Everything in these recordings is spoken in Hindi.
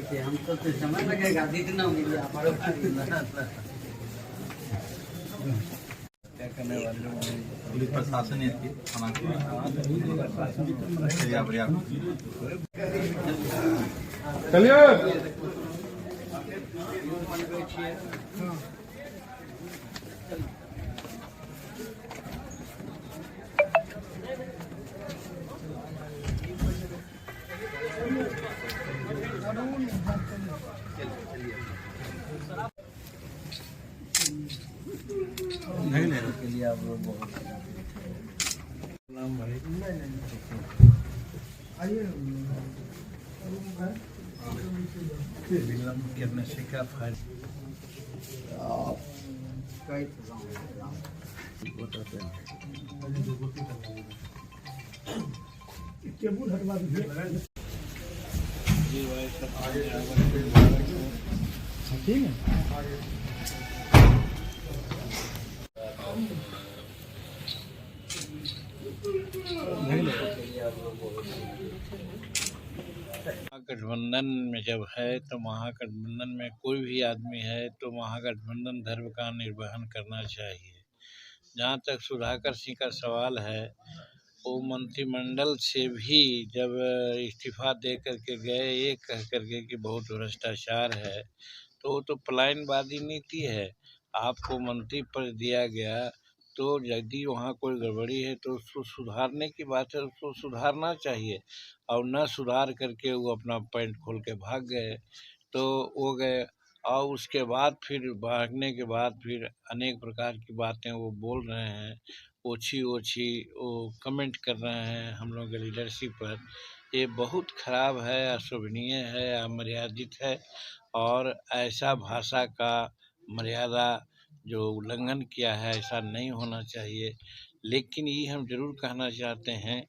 थे हम तो समय लगेगा जितना मिले हमारे क्या करने वाले लोग पुलिस प्रशासन है इसकी थाना चलिए नहीं लेने के लिए आप लोग बहुत अपने शिक्षा फाइल टेबुल हटवा दीजिए। ठीक है। महागठबंधन में जब है तो महागठबंधन में कोई भी आदमी है तो महागठबंधन धर्म का निर्वहन करना चाहिए। जहाँ तक सुधाकर सिंह का सवाल है, वो मंत्रिमंडल से भी जब इस्तीफा दे करके गए ये कह करके कि बहुत भ्रष्टाचार है, तो वो तो पलायनवादी नीति है। आपको मंत्री पद दिया गया तो यदि वहाँ कोई गड़बड़ी है तो उसको सुधारने की बात है, उसको सुधारना चाहिए। और न सुधार करके वो अपना पैंट खोल के भाग गए तो वो गए। और उसके बाद फिर भागने के बाद फिर अनेक प्रकार की बातें वो बोल रहे हैं, ओछी ओछी वो कमेंट कर रहे हैं हम लोगों के लीडरशिप पर। ये बहुत खराब है, अशोभनीय है, अमर्यादित है और ऐसा भाषा का मर्यादा जो उल्लंघन किया है ऐसा नहीं होना चाहिए। लेकिन ये हम जरूर कहना चाहते हैं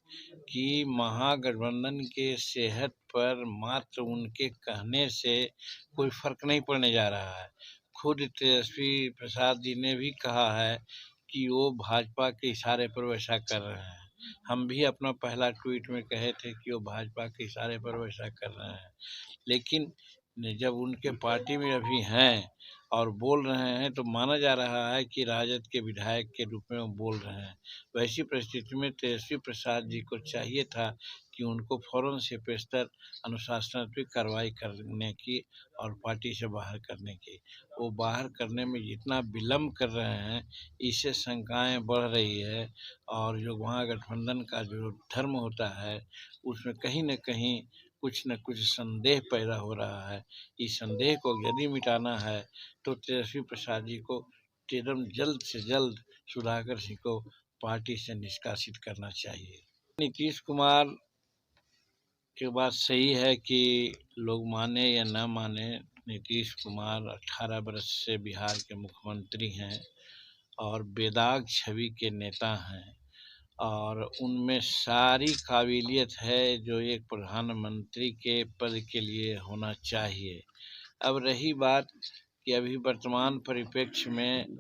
कि महागठबंधन के सेहत पर मात्र उनके कहने से कोई फर्क नहीं पड़ने जा रहा है। खुद तेजस्वी प्रसाद जी ने भी कहा है कि वो भाजपा के इशारे पर वैसा कर रहे हैं। हम भी अपना पहला ट्वीट में कहे थे कि वो भाजपा के इशारे पर वैसा कर रहे हैं, लेकिन जब उनके पार्टी में अभी हैं और बोल रहे हैं तो माना जा रहा है कि राजद के विधायक के रूप में वो बोल रहे हैं। वैसी परिस्थिति में तेजस्वी प्रसाद जी को चाहिए था कि उनको फौरन से पेशतर अनुशासनात्मक कार्रवाई करने की और पार्टी से बाहर करने की। वो बाहर करने में जितना विलम्ब कर रहे हैं, इससे शंकाएं बढ़ रही है और जो महागठबंधन का जो धर्म होता है उसमें कहीं न कहीं कुछ न कुछ संदेह पैदा हो रहा है। इस संदेह को यदि मिटाना है तो तेजस्वी प्रसाद जी को एकदम जल्द से जल्द सुधाकर सिंह को पार्टी से निष्कासित करना चाहिए। नीतीश कुमार की बात सही है कि लोग माने या न माने, नीतीश कुमार 18 वर्ष से बिहार के मुख्यमंत्री हैं और बेदाग छवि के नेता हैं और उनमें सारी काबिलियत है जो एक प्रधानमंत्री के पद के लिए होना चाहिए। अब रही बात कि अभी वर्तमान परिप्रेक्ष्य में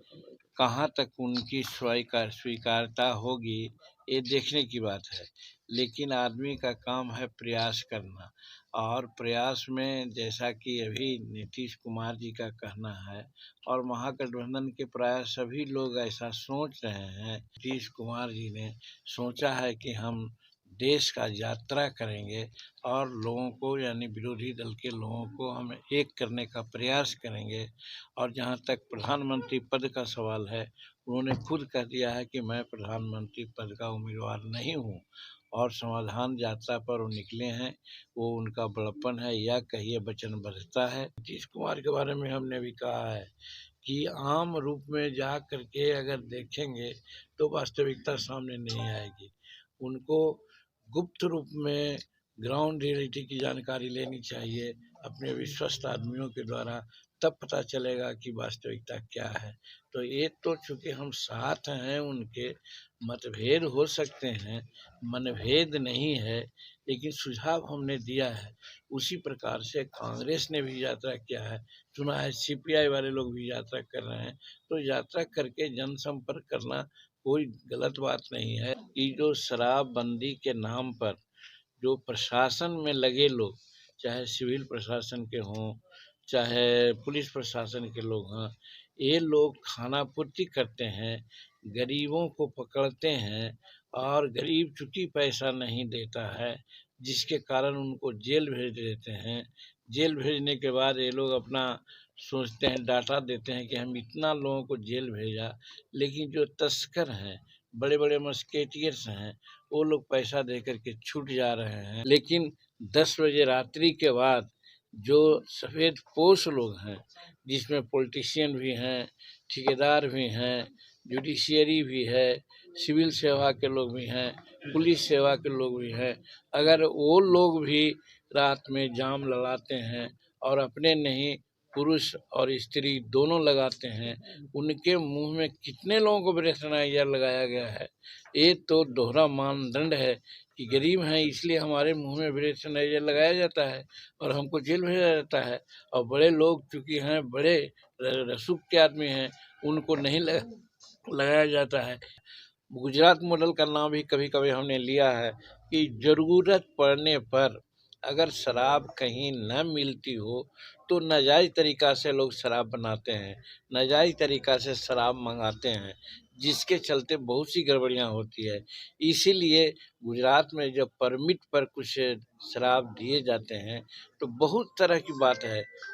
कहाँ तक उनकी स्वीकार्यता होगी, ये देखने की बात है। लेकिन आदमी का काम है प्रयास करना और प्रयास में जैसा कि अभी नीतीश कुमार जी का कहना है और महागठबंधन के प्राय सभी लोग ऐसा सोच रहे हैं। नीतीश कुमार जी ने सोचा है कि हम देश का यात्रा करेंगे और लोगों को यानी विरोधी दल के लोगों को हम एक करने का प्रयास करेंगे। और जहाँ तक प्रधानमंत्री पद का सवाल है, उन्होंने खुद कह दिया है कि मैं प्रधानमंत्री पद का उम्मीदवार नहीं हूँ और समाधान यात्रा पर वो निकले हैं। वो उनका बड़प्पन है या कहिए वचनबद्धता है। नीतीश कुमार के बारे में हमने भी कहा है कि आम रूप में जा करके अगर देखेंगे तो वास्तविकता सामने नहीं आएगी। उनको गुप्त रूप में ग्राउंड रियलिटी की जानकारी लेनी चाहिए अपने विश्वस्त आदमियों के द्वारा, तब पता चलेगा कि वास्तविकता क्या है। तो ये तो चूंकि हम साथ हैं उनके, मतभेद हो सकते हैं, मनभेद नहीं है, लेकिन सुझाव हमने दिया है। उसी प्रकार से कांग्रेस ने भी यात्रा किया है, सुना है सीपीआई वाले लोग भी यात्रा कर रहे हैं। तो यात्रा करके जनसंपर्क करना कोई गलत बात नहीं है। कि जो शराबबंदी के नाम पर जो प्रशासन में लगे लोग चाहे सिविल प्रशासन के हों, चाहे पुलिस प्रशासन के लोग हों, ये लोग खानापूर्ति करते हैं, गरीबों को पकड़ते हैं और गरीब चूँकि पैसा नहीं देता है, जिसके कारण उनको जेल भेज देते हैं। जेल भेजने के बाद ये लोग अपना सोचते हैं, डाटा देते हैं कि हम इतना लोगों को जेल भेजा, लेकिन जो तस्कर हैं, बड़े-बड़े मस्केटियर्स हैं, वो लोग पैसा दे कर के छूट जा रहे हैं। लेकिन 10 बजे रात्रि के बाद जो सफ़ेदपोश लोग हैं, जिसमें पॉलिटिशियन भी हैं, ठेकेदार भी हैं, जुडिशियरी भी है, सिविल सेवा के लोग भी हैं, पुलिस सेवा के लोग भी हैं, अगर वो लोग भी रात में जाम लगाते हैं और अपने नहीं पुरुष और स्त्री दोनों लगाते हैं, उनके मुंह में कितने लोगों को ब्रेथनाइजर लगाया गया है। ये तो दोहरा मानदंड है कि गरीब हैं इसलिए हमारे मुंह में ब्रेथनाइजर लगाया जाता है और हमको जेल भेजा जाता है, और बड़े लोग चूँकि हैं, बड़े रसूख के आदमी हैं, उनको नहीं लगाया जाता है। गुजरात मॉडल का नाम भी कभी कभी हमने लिया है कि ज़रूरत पड़ने पर अगर शराब कहीं न मिलती हो तो नाजायज़ तरीक़ा से लोग शराब बनाते हैं, नाजायज़ तरीक़ा से शराब मंगाते हैं, जिसके चलते बहुत सी गड़बड़ियाँ होती है। इसीलिए गुजरात में जब परमिट पर कुछ शराब दिए जाते हैं तो बहुत तरह की बात है।